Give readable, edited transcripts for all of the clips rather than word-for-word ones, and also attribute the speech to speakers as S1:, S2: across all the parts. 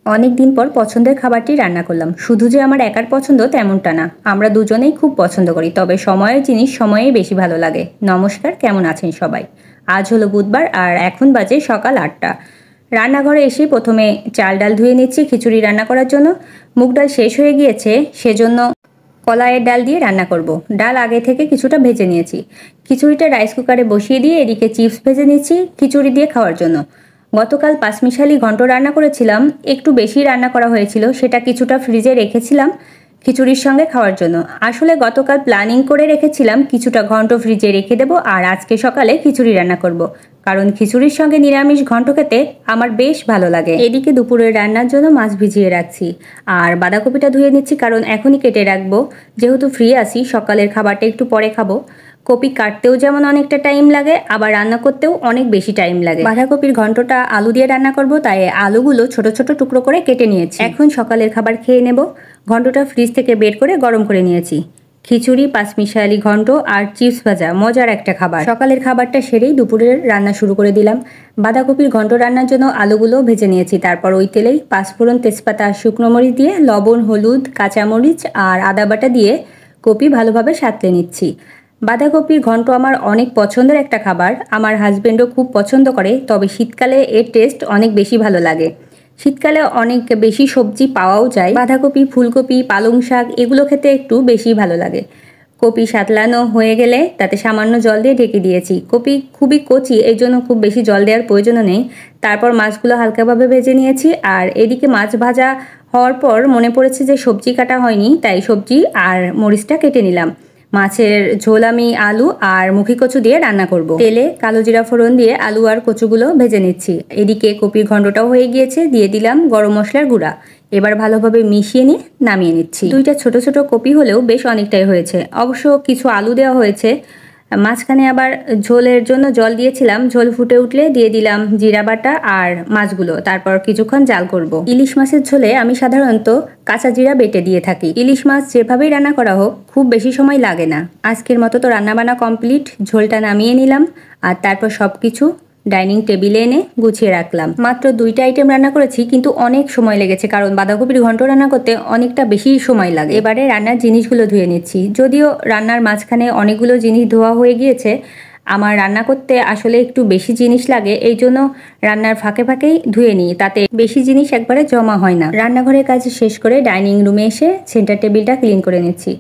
S1: অনেক দিন পর পছন্দের খাবারটি রান্না করলাম। শুধু যে আমার একার পছন্দ তেমনটা না, আমরা দুজনেই খুব পছন্দ করি, তবে সময়ের জিনিস সময়েই বেশি ভালো লাগে। নমস্কার, কেমন আছেন সবাই? আজ হলো বুধবার আর এখন বাজে সকাল 8টা। রান্নাঘরে এসে প্রথমে চাল ডাল ধুয়ে নিচ্ছি খিচুড়ি রান্না করার জন্য। মুগ ডাল শেষ হয়ে গিয়েছে, সেজন্য কলাইয়ের ডাল দিয়ে রান্না করব। ডাল আগে থেকে কিছুটা ভেজে নিয়েছি। খিচুড়িটা রাইস কুকারে বসিয়ে দিয়ে এদিকে চিপস ভেজে নিচ্ছি খিচুড়ি দিয়ে খাওয়ার জন্য। গতকাল পাঁচমিশালি ঘন্ট রান্না করেছিলাম, একটু বেশি রান্না করা হয়েছিল, সেটা কিছুটা ফ্রিজে রেখেছিলাম খিচুড়ির সঙ্গে খাওয়ার জন্য। আসলে গতকাল প্ল্যানিং করে রেখেছিলাম কিছুটা ঘন্ট ফ্রিজে রেখে দেবো আর আজকে সকালে খিচুড়ি রান্না করব, কারণ খিচুড়ির সঙ্গে নিরামিষ ঘন্ট খেতে আমার বেশ ভালো লাগে। এদিকে দুপুরের রান্নার জন্য মাছ ভিজিয়ে রাখছি আর বাঁধাকপিটা ধুয়ে নিচ্ছি, কারণ এখনই কেটে রাখবো, যেহেতু ফ্রি আছি। সকালের খাবারটা একটু পরে খাবো। কপি কাটতেও যেমন অনেকটা টাইম লাগে, আবার রান্না করতেও অনেক বেশি টাইম লাগে। বাঁধাকপির ঘন্টটা আলু দিয়ে রান্না করব, তাই আলুগুলো ছোট ছোট টুকরো করে কেটে নিয়েছি। এখন সকালের খাবার খেয়ে নেব। ঘন্টটা ফ্রিজ থেকে বের করে গরম করে নিয়েছি। খিচুড়ি, পাঁচমিশালি ঘন্ট আর চিপস ভাজা, মজার একটা খাবার। সকালের খাবারটা সেরেই দুপুরের রান্না শুরু করে দিলাম। বাঁধাকপির ঘন্ট রান্নার জন্য আলুগুলো ভেজে নিয়েছি, তারপর ওই তেলেই পাঁচফোড়ন, তেজপাতা, শুকনো মরিচ দিয়ে লবণ, হলুদ, কাঁচামরিচ আর আদা বাটা দিয়ে কপি ভালোভাবে সাঁতলে নিচ্ছি। বাঁধাকপির ঘন্ট আমার অনেক পছন্দের একটা খাবার, আমার হাজবেন্ডও খুব পছন্দ করে, তবে শীতকালে এর টেস্ট অনেক বেশি ভালো লাগে। শীতকালে অনেক বেশি সবজি পাওয়াও যায়, বাঁধাকপি, ফুলকপি, পালং শাক এগুলো খেতে একটু বেশি ভালো লাগে। কপি সাঁতলানো হয়ে গেলে তাতে সামান্য জল দিয়ে ঢেকে দিয়েছি। কপি খুবই কচি, এই জন্য খুব বেশি জল দেওয়ার প্রয়োজনও নেই। তারপর মাছগুলো হালকাভাবে ভেজে নিয়েছি আর এদিকে মাছ ভাজা হওয়ার পর মনে পড়েছে যে সবজি কাটা হয়নি, তাই সবজি আর মরিচটা কেটে নিলাম। মাছের ঝোল আমি আলু আর মুখি কচু দিয়ে রান্না করব। তেলে কালো জিরা ফোড়ন দিয়ে আলু আর কচুগুলো ভেজে নিচ্ছি। এদিকে কপির ঘন্টটাও হয়ে গিয়েছে, দিয়ে দিলাম গরম মশলার গুঁড়া। এবার ভালোভাবে মিশিয়ে নিয়ে নামিয়ে নিচ্ছি। দুইটা ছোট ছোট কপি হলেও বেশ অনেকটাই হয়েছে, অবশ্য কিছু আলু দেওয়া হয়েছে। মাঝখানে আবার ঝোলের জন্য জল দিয়েছিলাম, ঝোল ফুটে উঠলে দিয়ে দিলাম জিরা বাটা আর মাছগুলো, তারপর কিছুক্ষণ জাল করব। ইলিশ মাছের ঝোলে আমি সাধারণত কাঁচা জিরা বেটে দিয়ে থাকি। ইলিশ মাছ যেভাবেই রান্না করা হোক খুব বেশি সময় লাগে না। আজকের মতো তো রান্নাবান্না কমপ্লিট, ঝোলটা নামিয়ে নিলাম আর তারপর সব কিছু ডাইনিং টেবিলে এনে গুছিয়ে রাখলাম। মাত্র 2টা আইটেম রান্না করেছি, কিন্তু অনেক সময় লেগেছে, কারণ বাঁধাকপির ঘন্ট রান্না করতে অনেকটা বেশি সময় লাগে। এবারে রান্নার জিনিসগুলো ধুয়ে নিচ্ছি। যদিও রান্নার মাঝখানে অনেকগুলো জিনিস ধোয়া হয়ে গিয়েছে, আমার রান্না করতে আসলে একটু বেশি জিনিস লাগে, এই জন্য রান্নার ফাঁকে ফাঁকেই ধুয়ে নিই, তাতে বেশি জিনিস একবারে জমা হয় না। রান্নাঘরের কাজ শেষ করে ডাইনিং রুমে এসে সেন্টার টেবিলটা ক্লিন করে নিচ্ছি।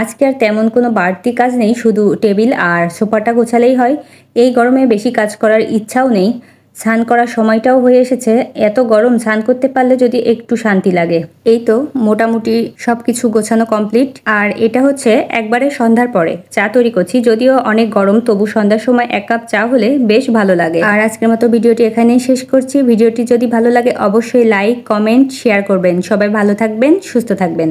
S1: আজকে আর তেমন কোনো বাড়তি কাজ নেই, শুধু টেবিল আর সোফাটা গোছালেই হয়। এই গরমে বেশি কাজ করার ইচ্ছাও নেই। স্নান করার সময়টাও হয়ে এসেছে, এত গরম, স্নান করতে পারলে যদি একটু শান্তি লাগে। এই তো মোটামুটি সব কিছু গোছানো কমপ্লিট। আর এটা হচ্ছে একবারে সন্ধ্যার পরে চা তৈরি করছি, যদিও অনেক গরম, তবু সন্ধ্যার সময় 1 কাপ চা হলে বেশ ভালো লাগে। আর আজকের মতো ভিডিওটি এখানেই শেষ করছি। ভিডিওটি যদি ভালো লাগে অবশ্যই লাইক, কমেন্ট, শেয়ার করবেন। সবাই ভালো থাকবেন, সুস্থ থাকবেন।